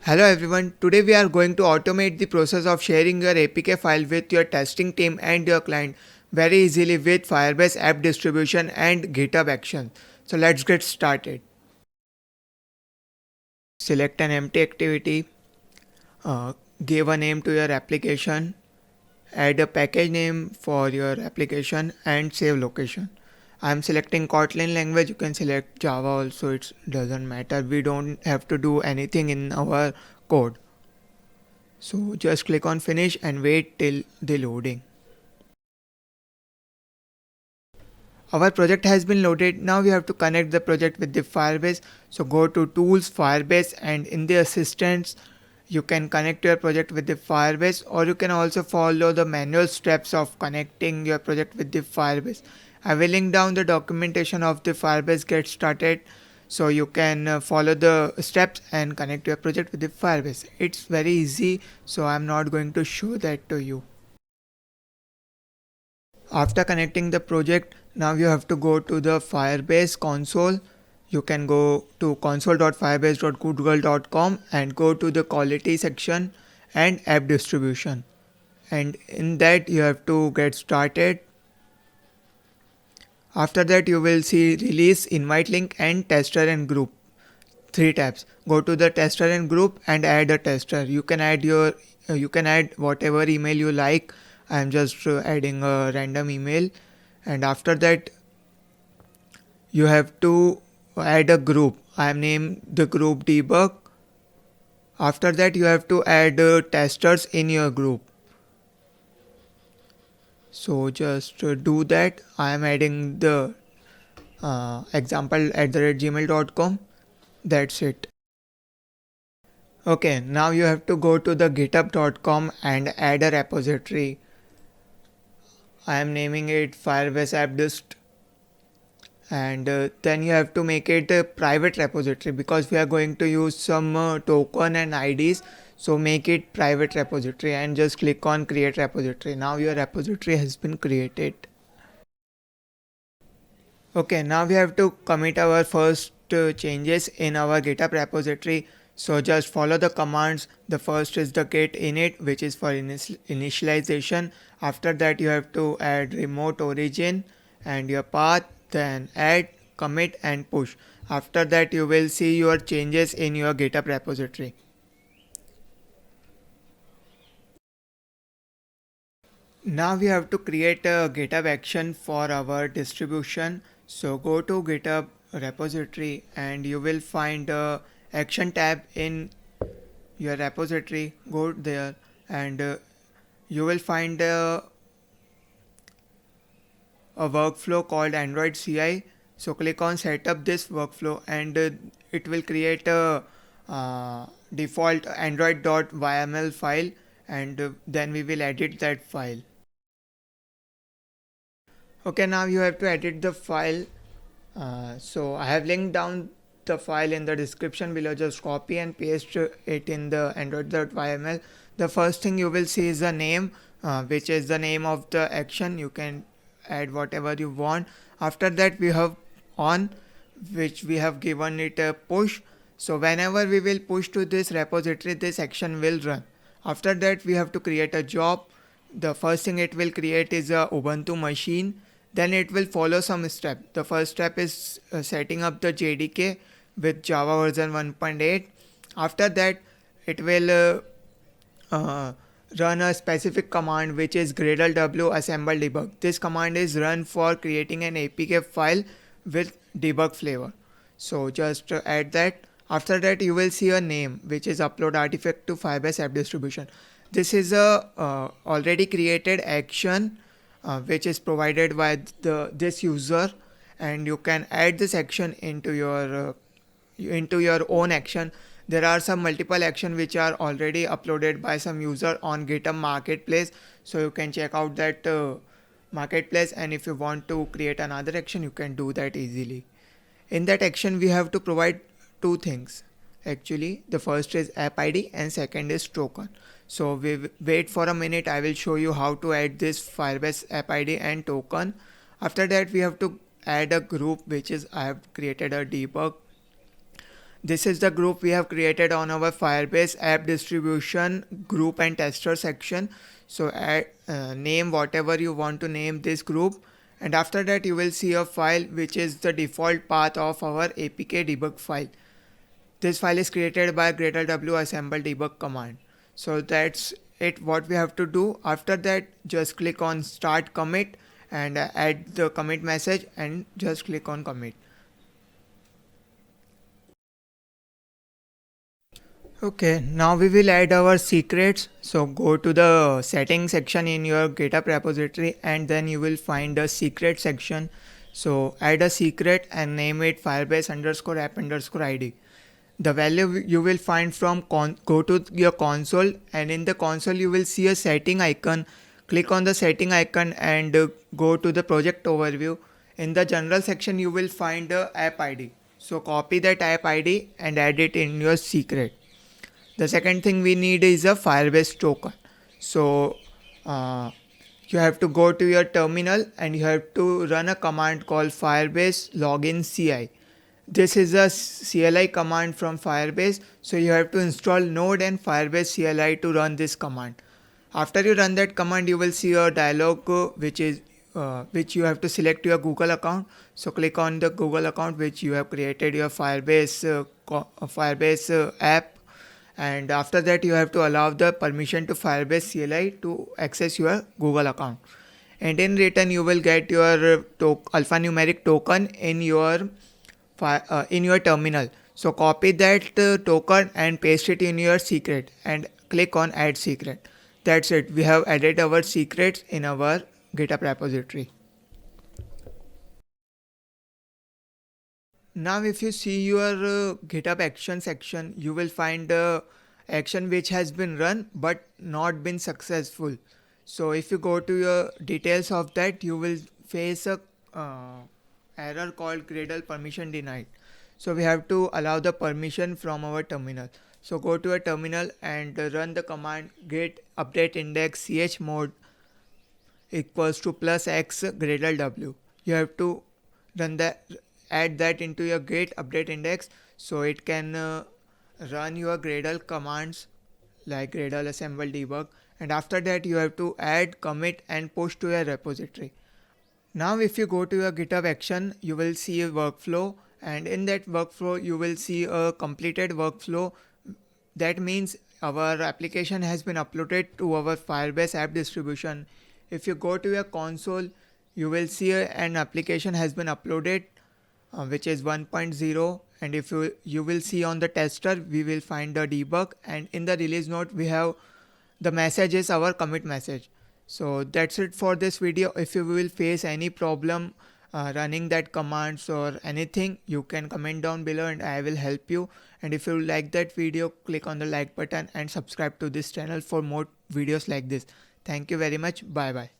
Hello everyone, today we are going to automate the process of sharing your APK file with your testing team and your client very easily with Firebase app distribution and GitHub Action. So let's get started. Select an empty activity, give a name to your application, add a package name for your application and save location. I am selecting Kotlin language, you can select Java also, it doesn't matter. We don't have to do anything in our code. So just click on finish and wait till the loading. Our project has been loaded. Now we have to connect the project with the Firebase. So go to tools, Firebase, and in the assistants you can connect your project with the Firebase, or you can also follow the manual steps of connecting your project with the Firebase. I will link down the documentation of the Firebase get started, so you can follow the steps and connect your project with the Firebase. It's very easy, so I'm not going to show that to you. After connecting the project, now you have to go to the Firebase console. You can go to console.firebase.google.com and go to the quality section and app distribution. And in that you have to get started. After that you will see release, invite link and tester and group. Three tabs. Go to the tester and group and add a tester. You can add whatever email you like. I am just adding a random email, and after that you have to add a group. I am named the group debug. After that you have to add testers in your group. So just do that. I am adding the example@gmail.com. That's it. Okay, now you have to go to the github.com and add a repository. I am naming it Firebase AppDist, and then you have to make it a private repository because we are going to use some token and IDs. So make it private repository and just click on create repository. Now your repository has been created. Okay, now we have to commit our first changes in our GitHub repository. So just follow the commands. The first is the git init, which is for initialization. After that you have to add remote origin and your path, then add, commit and push. After that you will see your changes in your GitHub repository. Now we have to create a GitHub action for our distribution. So go to GitHub repository and you will find a action tab in your repository. Go there and you will find a workflow called Android CI. So click on setup this workflow and it will create a default android.yml file, and then we will edit that file. Okay, now you have to edit the file. So I have linked down the file in the description below. Just copy and paste it in the android.yml. The first thing you will see is the name, which is the name of the action. You can add whatever you want. After that we have on, which we have given it a push. So whenever we will push to this repository, this action will run. After that we have to create a job. The first thing it will create is a Ubuntu machine. Then it will follow some step. The first step is setting up the JDK with Java version 1.8. After that it will run a specific command, which is gradle w assemble debug. This command is run for creating an APK file with debug flavor. So just add that. After that you will see a name, which is upload artifact to Firebase app distribution. This is a already created action which is provided by this user, and you can add this action into your own action. There are some multiple action which are already uploaded by some user on GitHub marketplace, so you can check out that marketplace, and if you want to create another action you can do that easily. In that action we have to provide two things. Actually the first is app id and second is token. So we wait for a minute, I will show you how to add this Firebase app id and token. After that we have to add a group, which is I have created a debug. This is the group we have created on our Firebase app distribution group and tester section. So name whatever you want to name this group, and after that you will see a file which is the default path of our apk debug file. This file is created by gradle assemble debug command. So that's it, what we have to do. After that, just click on start commit and add the commit message and just click on commit. Okay, now we will add our secrets. So go to the settings section in your GitHub repository and then you will find the secret section. So add a secret and name it firebase underscore app underscore id. The value you will find from go to your console, and in the console you will see a setting icon. Click on the setting icon and go to the project overview. In the general section you will find the app id. So copy that app id and add it in your secret. The second thing we need is a Firebase token. So you have to go to your terminal and you have to run a command called Firebase login CI. This is a CLI command from Firebase. So you have to install Node and Firebase CLI to run this command. After you run that command, you will see a dialog which you have to select your Google account. So click on the Google account which you have created your Firebase app. And after that you have to allow the permission to Firebase CLI to access your Google account. And in return you will get your alphanumeric token in your terminal. So copy that token and paste it in your secret and click on add secret. That's it. We have added our secrets in our GitHub repository. Now if you see your GitHub action section, you will find action which has been run but not been successful. So if you go to your details of that, you will face a error called Gradle permission denied. So we have to allow the permission from our terminal. So go to a terminal and run the command git update index chmod equals to +x Gradle w. You have to run that, add that into your git update index so it can run your Gradle commands like Gradle assemble debug, and after that you have to add, commit and push to your repository. Now if you go to your GitHub action, you will see a workflow, and in that workflow you will see a completed workflow. That means our application has been uploaded to our Firebase app distribution. If you go to your console, you will see an application has been uploaded which is 1.0, and if you will see on the tester, we will find the debug, and in the release note we have the message is our commit message. So that's it for this video. If you will face any problem running that commands or anything, you can comment down below and I will help you. And if you like that video, click on the like button and subscribe to this channel for more videos like this. Thank you very much. Bye bye.